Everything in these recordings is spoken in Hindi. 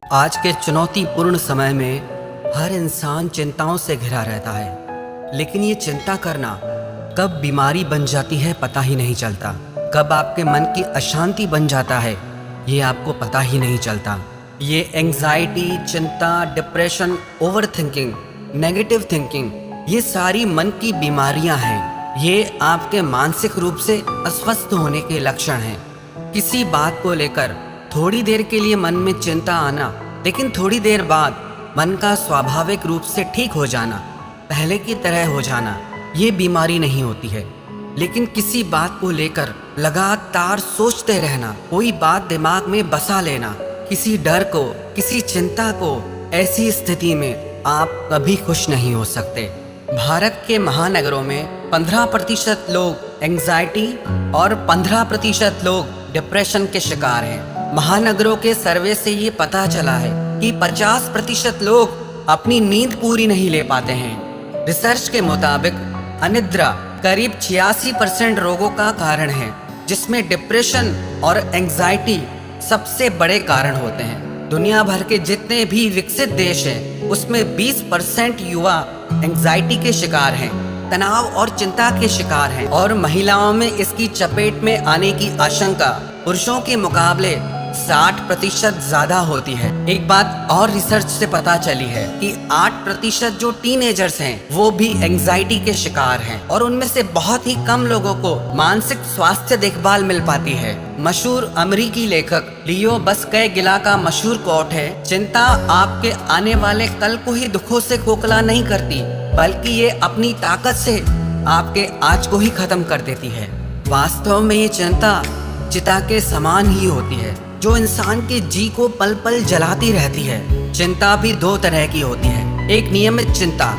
आज के चुनौतीपूर्ण समय में हर इंसान चिंताओं से घिरा रहता है, लेकिन ये चिंता करना कब बीमारी बन जाती है पता ही नहीं चलता। कब आपके मन की अशांति बन जाता है ये आपको पता ही नहीं चलता। ये एंग्जाइटी, चिंता, depression, over thinking, negative thinking, ये सारी मन की बीमारियां हैं। ये आपके मानसिक रूप से अस्वस्थ होने के लक्षण हैं। किसी बात को लेकर थोड़ी देर के लिए मन में चिंता आना, लेकिन थोड़ी देर बाद मन का स्वाभाविक रूप से ठीक हो जाना, पहले की तरह हो जाना, ये बीमारी नहीं होती है। लेकिन किसी बात को लेकर लगातार सोचते रहना, कोई बात दिमाग में बसा लेना, किसी डर को, किसी चिंता को, ऐसी स्थिति में आप कभी खुश नहीं हो सकते। भारत के महानगरों में 15% लोग एंग्जाइटी और 15% लोग डिप्रेशन के शिकार हैं। महानगरों के सर्वे से ये पता चला है कि 50% लोग अपनी नींद पूरी नहीं ले पाते हैं। रिसर्च के मुताबिक अनिद्रा करीब 86% रोगों का कारण है, जिसमें डिप्रेशन और एंग्जाइटी सबसे बड़े कारण होते हैं। दुनिया भर के जितने भी विकसित देश हैं, उसमें 20% युवा एंग्जाइटी के शिकार हैं, तनाव और चिंता के शिकार हैं, और महिलाओं में इसकी चपेट में आने की आशंका पुरुषों के मुकाबले 60% ज्यादा होती है। एक बात और रिसर्च से पता चली है कि 8% जो टीनेजर्स हैं वो भी एंग्जाइटी के शिकार हैं, और उनमें से बहुत ही कम लोगों को मानसिक स्वास्थ्य देखभाल मिल पाती है। मशहूर अमेरिकी लेखक लियो बस्कैगिला का मशहूर कोट है, चिंता आपके आने वाले कल को ही दुखों से खोखला नहीं करती, बल्कि ये अपनी ताकत से आपके आज को ही खत्म कर देती है। वास्तव में ये चिंता चिता के समान ही होती है, जो इंसान के जी को पल पल जलाती रहती है। चिंता भी दो तरह की होती है। एक नियमित चिंता,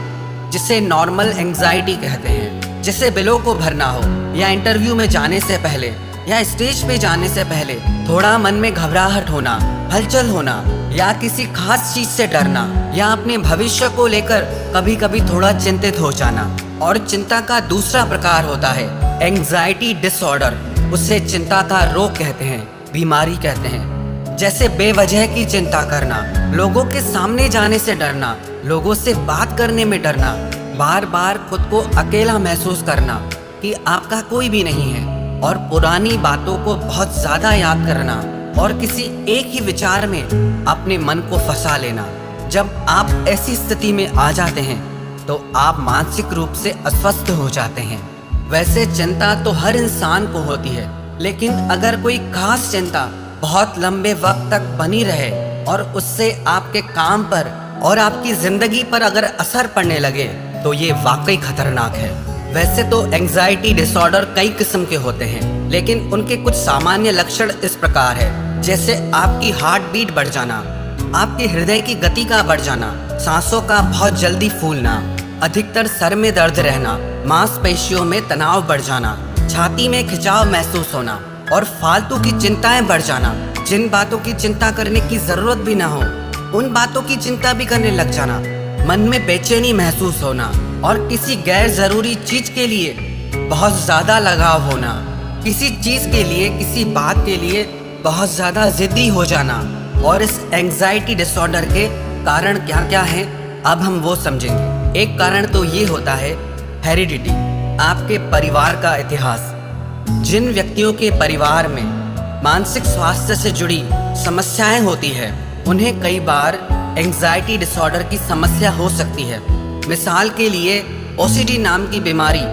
जिसे नॉर्मल एंग्जाइटी कहते हैं, जिसे बिलों को भरना हो, या इंटरव्यू में जाने से पहले या स्टेज पे जाने से पहले थोड़ा मन में घबराहट होना, हलचल होना, या किसी खास चीज से डरना, या अपने भविष्य को लेकर कभी कभी थोड़ा चिंतित हो जाना। और चिंता का दूसरा प्रकार होता है एंग्जाइटी डिसऑर्डर। उसे चिंता का रोग कहते हैं, बीमारी कहते हैं। जैसे बेवजह की चिंता करना, लोगों के सामने जाने से डरना, लोगों से बात करने में डरना, बार बार खुद को अकेला महसूस करना कि आपका कोई भी नहीं है, और पुरानी बातों को बहुत ज्यादा याद करना, और किसी एक ही विचार में अपने मन को फंसा लेना। जब आप ऐसी स्थिति में आ जाते हैं तो आप मानसिक रूप से अस्वस्थ हो जाते हैं। वैसे चिंता तो हर इंसान को होती है, लेकिन अगर कोई खास चिंता बहुत लंबे वक्त तक बनी रहे और उससे आपके काम पर और आपकी जिंदगी पर अगर असर पड़ने लगे तो ये वाकई खतरनाक है। वैसे तो एंग्जाइटी डिसऑर्डर कई किस्म के होते हैं, लेकिन उनके कुछ सामान्य लक्षण इस प्रकार है, जैसे आपकी हार्ट बीट बढ़ जाना, आपके हृदय की गति का बढ़ जाना, सांसों का बहुत जल्दी फूलना, अधिकतर सर में दर्द रहना, मांसपेशियों में तनाव बढ़ जाना, छाती में खिंचाव महसूस होना, और फालतू की चिंताएं बढ़ जाना। जिन बातों की चिंता करने की जरूरत भी ना हो, उन बातों की चिंता भी करने लग जाना, मन में बेचैनी महसूस होना, और किसी गैर जरूरी चीज के लिए बहुत ज्यादा लगाव होना, किसी चीज के लिए, किसी बात के लिए बहुत ज्यादा जिद्दी हो जाना। और इस एंग्जाइटी डिसऑर्डर के कारण क्या क्या हैं, अब हम वो समझेंगे। एक कारण तो ये होता है हेरिडिटी, आपके परिवार का इतिहास। जिन व्यक्तियों के परिवार में मानसिक स्वास्थ्य से जुड़ी समस्याएं होती है, उन्हें कई बार एंग्जाइटी डिसऑर्डर की समस्या हो सकती है। मिसाल के लिए ओसीडी नाम की बीमारी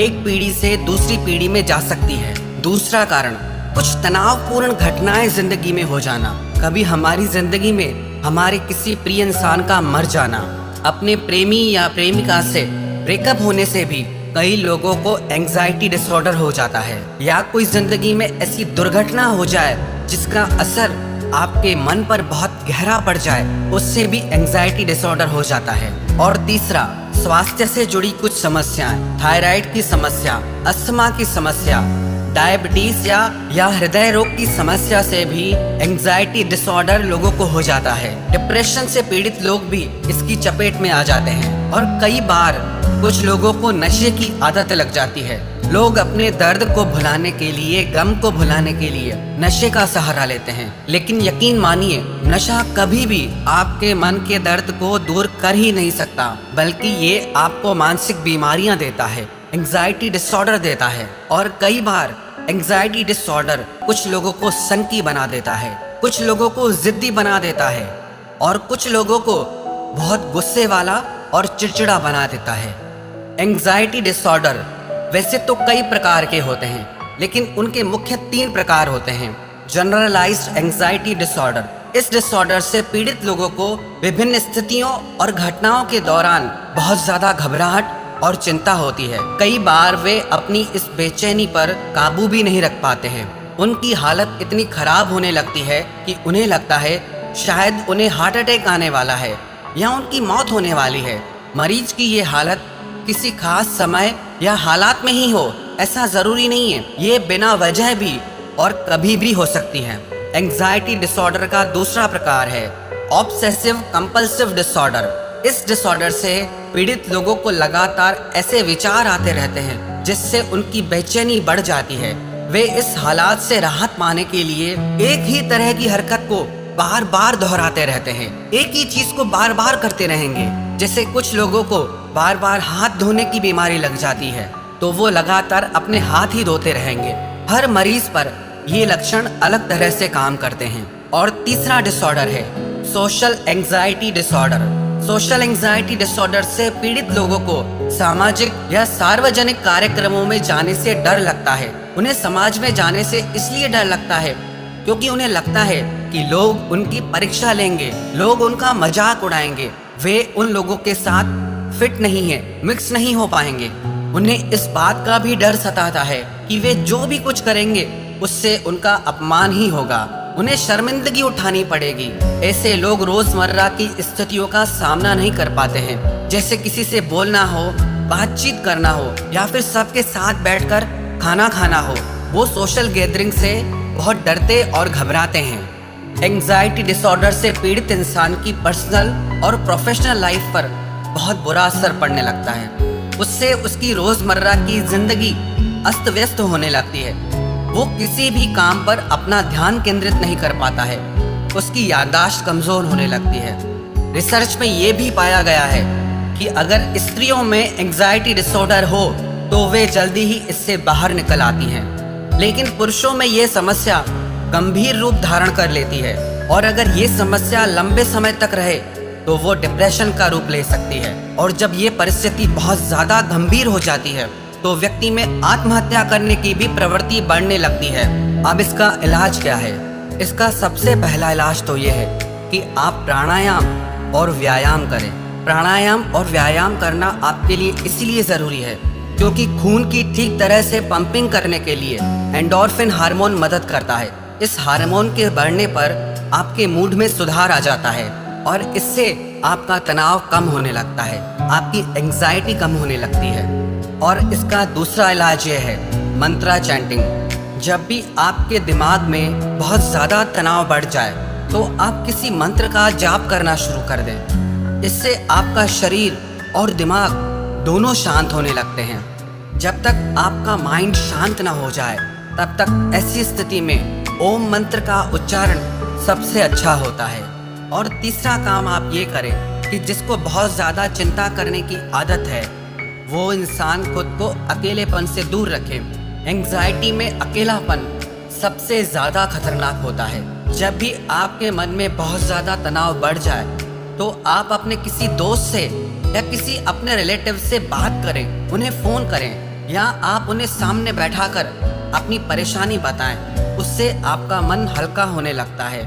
एक पीढ़ी से दूसरी पीढ़ी में जा सकती है। दूसरा कारण कुछ तनावपूर्ण घटनाएं जिंदगी में हो जाना। कभी हमारी जिंदगी में हमारे किसी प्रिय इंसान का मर जाना, अपने प्रेमी या प्रेमिका से ब्रेकअप होने से भी कई लोगों को एंग्जाइटी डिसऑर्डर हो जाता है। या कोई जिंदगी में ऐसी दुर्घटना हो जाए जिसका असर आपके मन पर बहुत गहरा पड़ जाए, उससे भी एंग्जाइटी डिसऑर्डर हो जाता है। और तीसरा, स्वास्थ्य से जुड़ी कुछ समस्याएं, थायराइड की समस्या, अस्थमा की समस्या, डायबिटीज या हृदय रोग की समस्या से भी एंग्जाइटी डिसऑर्डर लोगों को हो जाता है। डिप्रेशन से पीड़ित लोग भी इसकी चपेट में आ जाते हैं, और कई बार कुछ लोगों को नशे की आदत लग जाती है, लोग अपने दर्द को भुलाने के लिए, गम को भुलाने के लिए नशे का सहारा लेते हैं, लेकिन यकीन मानिए नशा कभी भी आपके मन के दर्द को दूर कर ही नहीं सकता, बल्कि ये आपको मानसिक बीमारियां देता है, एंजाइटी डिसऑर्डर देता है। और कई बार एंजाइटी डिसऑर्डर कुछ लोगों को संकी बना देता है, कुछ लोगों को जिद्दी बना देता है और कुछ लोगों को बहुत गुस्से वाला और चिड़चिड़ा बना देता है। एंजाइटी डिसऑर्डर वैसे तो कई प्रकार के होते हैं, लेकिन उनके मुख्य 3 प्रकार होते हैं। जनरलाइज्ड एंजाइटी डिसऑर्डर, इस डिसऑर्डर से पीड़ित लोगों को विभिन्न स्थितियों और घटनाओं के दौरान बहुत ज्यादा घबराहट और चिंता होती है। कई बार वे अपनी इस बेचैनी पर काबू भी नहीं रख पाते हैं। उनकी हालत इतनी खराब होने लगती है कि उन्हें लगता है शायद उन्हें हार्ट अटैक आने वाला है या उनकी मौत होने वाली है। मरीज की ये हालत किसी खास समय या हालात में ही हो ऐसा जरूरी नहीं है, ये बिना वजह भी और कभी भी हो सकती है। एंजाइटी डिसऑर्डर का दूसरा प्रकार है ऑब्सेसिव कंपल्सिव डिसऑर्डर। इस डिसऑर्डर से पीड़ित लोगों को लगातार ऐसे विचार आते रहते हैं जिससे उनकी बेचैनी बढ़ जाती है। वे इस हालात से राहत पाने के लिए एक ही तरह की हरकत को बार बार दोहराते रहते हैं, एक ही चीज को बार बार करते रहेंगे। जैसे कुछ लोगों को बार बार हाथ धोने की बीमारी लग जाती है तो वो लगातार अपने हाथ ही धोते रहेंगे। हर मरीज पर ये लक्षण अलग तरह से काम करते हैं। और तीसरा डिसऑर्डर है social anxiety disorder. Social anxiety disorder से पीड़ित लोगों को सामाजिक या सार्वजनिक कार्यक्रमों में जाने से डर लगता है। उन्हें समाज में जाने से इसलिए डर लगता है क्योंकि उन्हें लगता है कि लोग उनकी परीक्षा लेंगे, लोग उनका मजाक उड़ाएंगे, वे उन लोगों के साथ फिट नहीं है, मिक्स नहीं हो पाएंगे। उन्हें इस बात का भी डर सताता है कि वे जो भी कुछ करेंगे उससे उनका अपमान ही होगा, उन्हें शर्मिंदगी उठानी पड़ेगी। ऐसे लोग रोजमर्रा की स्थितियों का सामना नहीं कर पाते हैं, जैसे किसी से बोलना हो, बातचीत करना हो या फिर सबके साथ बैठकर खाना खाना हो। वो सोशल गैदरिंग से बहुत डरते और घबराते हैं। एंजाइटी डिसऑर्डर से पीड़ित इंसान की पर्सनल और प्रोफेशनल लाइफ पर बहुत बुरा असर पड़ने लगता है। उससे उसकी रोजमर्रा की जिंदगी अस्त व्यस्त होने लगती है। वो किसी भी काम पर अपना ध्यान केंद्रित नहीं कर पाता है, उसकी याददाश्त कमजोर होने लगती है। रिसर्च में ये भी पाया गया है कि अगर स्त्रियों में एंजाइटी डिसऑर्डर हो तो वे जल्दी ही इससे बाहर निकल आती हैं, लेकिन पुरुषों में ये समस्या गंभीर रूप धारण कर लेती है और अगर ये समस्या लंबे समय तक रहे तो वो डिप्रेशन का रूप ले सकती है। और जब ये परिस्थिति बहुत ज़्यादा गंभीर हो जाती है तो व्यक्ति में आत्महत्या करने की भी प्रवृत्ति बढ़ने लगती है। अब इसका इलाज क्या है? इसका सबसे पहला इलाज तो ये है कि आप प्राणायाम और व्यायाम करें। प्राणायाम और व्यायाम करना आपके लिए इसलिए ज़रूरी है क्योंकि खून की ठीक तरह से पंपिंग करने के लिए एंडोर्फिन हार्मोन मदद करता है। इस हार्मोन के बढ़ने पर आपके मूड में सुधार आ जाता है और इससे आपका तनाव कम होने लगता है, आपकी एंजाइटी कम होने लगती है। और इसका दूसरा इलाज ये है मंत्रा चैंटिंग। जब भी आपके दिमाग में बहुत ज़्यादा तनाव बढ़ जाए तो आप किसी मंत्र का जाप करना शुरू कर दें। इससे आपका शरीर और दिमाग दोनों शांत होने लगते हैं। जब तक आपका माइंड शांत ना हो जाए तब तक ऐसी स्थिति में ओम मंत्र का उच्चारण सबसे अच्छा होता है। और तीसरा काम आप ये करें कि जिसको बहुत ज़्यादा चिंता करने की आदत है वो इंसान खुद को अकेलेपन से दूर रखे। एंजाइटी में अकेलापन सबसे ज़्यादा खतरनाक होता है। जब भी आपके मन में बहुत ज़्यादा तनाव बढ़ जाए तो आप अपने किसी दोस्त से या किसी अपने रिलेटिव से बात करें, उन्हें फ़ोन करें या आप उन्हें सामने बैठाकर अपनी परेशानी बताएं। उससे आपका मन हल्का होने लगता है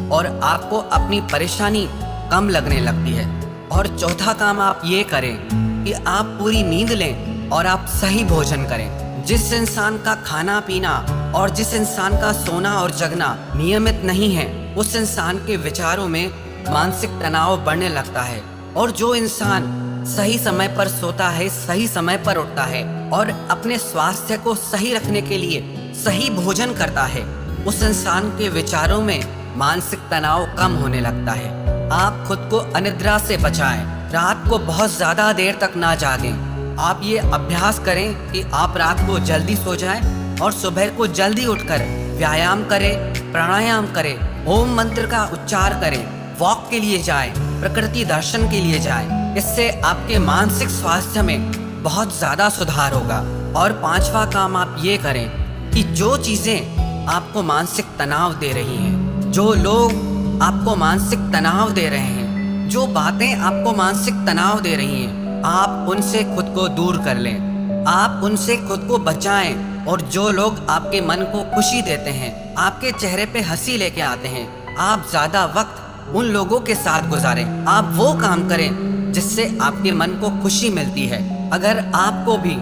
और आपको अपनी परेशानी कम लगने लगती है। और चौथा काम आप ये करें कि आप पूरी नींद लें और आप सही भोजन करें। जिस इंसान का खाना पीना और जिस इंसान का सोना और जगना नियमित नहीं है उस इंसान के विचारों में मानसिक तनाव बढ़ने लगता है। और जो इंसान सही समय पर सोता है, सही समय पर उठता है और अपने स्वास्थ्य को सही रखने के लिए सही भोजन करता है, उस इंसान के विचारों में मानसिक तनाव कम होने लगता है। आप खुद को अनिद्रा से बचाएं। रात को बहुत ज़्यादा देर तक ना जागें। आप ये अभ्यास करें कि आप रात को जल्दी सो जाएं और सुबह को जल्दी उठकर व्यायाम करें, प्राणायाम करें, ओम मंत्र का उच्चार करें, वॉक के लिए जाएं, प्रकृति दर्शन के लिए जाएं। इससे आपके मानसिक स्वास्थ्य में बहुत ज़्यादा सुधार होगा। और 5वां काम आप ये करें कि जो चीज़ें आपको मानसिक तनाव दे रही हैं, जो लोग आपको मानसिक तनाव दे रहे हैं, जो बातें आपको मानसिक तनाव दे रही हैं, आप उनसे खुद को दूर कर लें। आप उनसे खुद को बचाएं। और जो लोग आपके मन को खुशी देते हैं, आपके चेहरे पे हंसी लेके आते हैं, आप ज़्यादा वक्त उन लोगों के साथ गुजारें। आप वो काम करें जिससे आपके मन को खुशी मिलती है। अगर आपको भी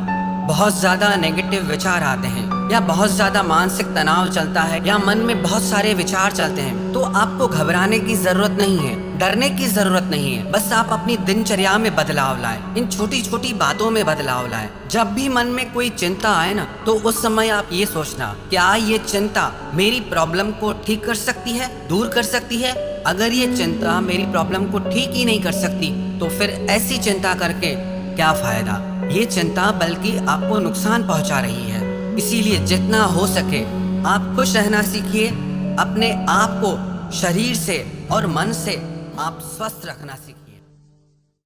बहुत ज़्यादा नेगेटिव विचार आते हैं या बहुत ज़्यादा मानसिक तनाव चलता है या मन में बहुत सारे विचार चलते हैं, तो आपको घबराने की ज़रूरत नहीं है, डरने की ज़रूरत नहीं है। बस आप अपनी दिनचर्या में बदलाव लाएं, इन छोटी छोटी बातों में बदलाव लाएं। जब भी मन में कोई चिंता आए ना, तो उस समय आप ये सोचना, क्या ये चिंता मेरी प्रॉब्लम को ठीक कर सकती है, दूर कर सकती है? अगर ये चिंता मेरी प्रॉब्लम को ठीक ही नहीं कर सकती, तो फिर ऐसी चिंता करके क्या फ़ायदा? ये चिंता बल्कि आपको नुकसान पहुंचा रही है। इसीलिए जितना हो सके आप खुश रहना सीखिए। अपने आप को शरीर से और मन से आप स्वस्थ रखना सीखिए।